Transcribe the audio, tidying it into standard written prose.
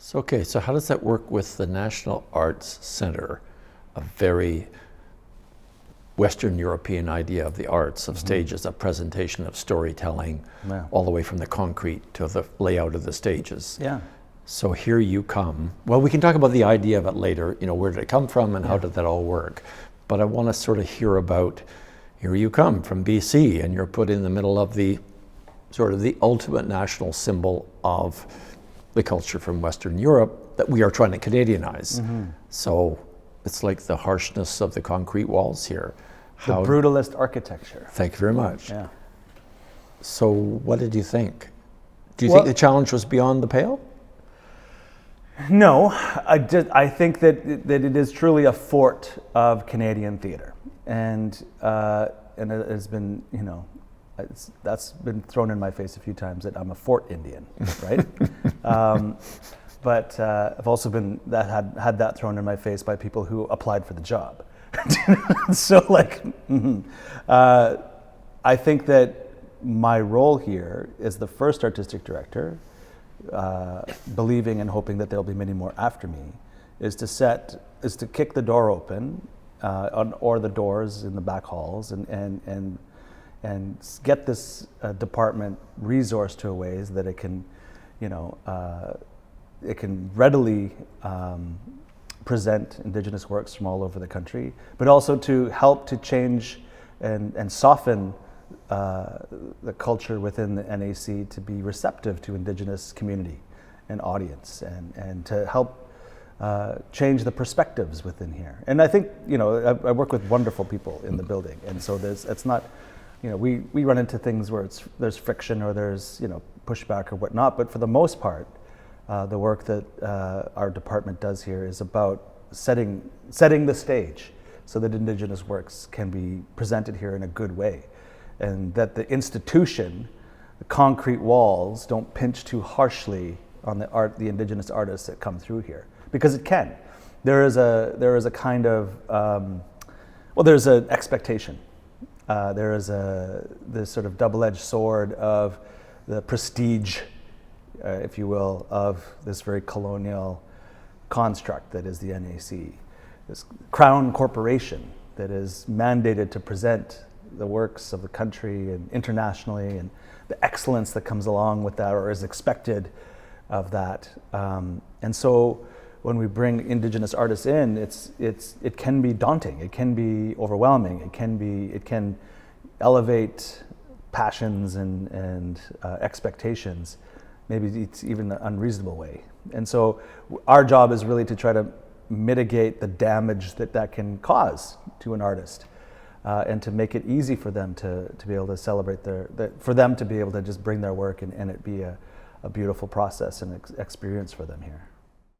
So how does that work with the National Arts Center, a very Western European idea of the arts, of stages, of presentation, of storytelling, Yeah. all the way from the concrete to the layout of the stages. Yeah. So here you come. Well, we can talk about the idea of it later, where did it come from and how did that all work? But I want to sort of hear about, here you come from BC and you're put in the middle of the sort of the ultimate national symbol of the culture from Western Europe that we are trying to Canadianize. So it's like the harshness of the concrete walls here. The brutalist architecture. Thank you very much. Yeah. So what did you think? Do you think the challenge was beyond the pale? No, I think that it is truly a fort of Canadian theatre, and it has been, that's been thrown in my face a few times that I'm a fort Indian, right? But I've also had that thrown in my face by people who applied for the job. So I think that my role here is the first artistic director, believing and hoping that there'll be many more after me, is to kick the door open, or the doors in the back halls, and get this department resourced to a ways that it can, it can readily present Indigenous works from all over the country, but also to help to change and soften the culture within the NAC to be receptive to Indigenous community and audience, and to help change the perspectives within here. And I think, I work with wonderful people in the building, and so it's not, we run into things where there's friction or there's, pushback or whatnot, but for the most part, the work that our department does here is about setting the stage so that Indigenous works can be presented here in a good way, and that the institution, the concrete walls, don't pinch too harshly on the Indigenous artists that come through here, because it can. There is a kind of there's an expectation. There is this sort of double-edged sword of the prestige, if you will, of this very colonial construct that is the NAC, this crown corporation that is mandated to present the works of the country and internationally, and the excellence that comes along with that or is expected of that. And so when we bring Indigenous artists in, it can be daunting, it can be overwhelming, it can elevate passions and expectations. Maybe it's even an unreasonable way. And so our job is really to try to mitigate the damage that can cause to an artist, and to make it easy for them to be able to celebrate for them to be able to just bring their work and it be a beautiful process and experience for them here.